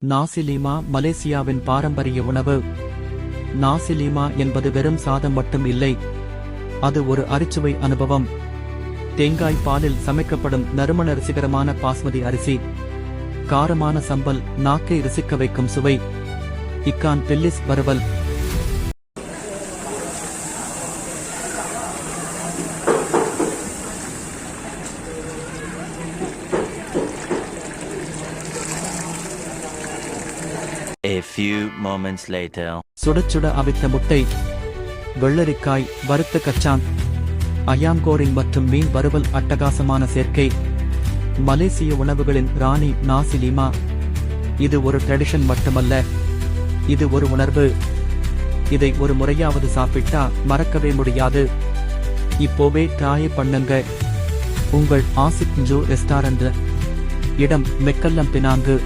நாசி Lima மலேசியாவின் பாரம்பரிய உணவு. நாசி லீமா என்பது வெறும் சாதம் மட்டும் இல்லை, அது ஒரு அரிச்சுவை அனுபவம். தேங்காய் பாலில் சமைக்கப்படும் நறுமண ருசிகரமான பாஸ்மதி அரிசி, காரமான சம்பல், நாக்கை ருசிக்க வைக்கும் சுவை, இக்கான் பில்லிஸ் வறுவல். A few moments later. சுடச்சுட அவித்த முட்டை, வெள்ளரிக்காய், வறுத்த கச்சான், அயாம் கோரிங் மற்றும் மீன் வறுவல் அட்டகாசமான சேர்க்கை. மலேசிய உணவுகளின் ராணி நாசி லீமா. இது ஒரு ட்ரெடிஷன் மட்டுமல்ல, இது ஒரு உணர்வு. இதை ஒரு முறையாவது சாப்பிட்டா மறக்கவே முடியாது. இப்போவே ட்ராய் பண்ணுங்க. உங்கள் ஆசிக் ஜோ ரெஸ்டாரண்ட். இடம் மெக்கல்லம் பினாங்கு.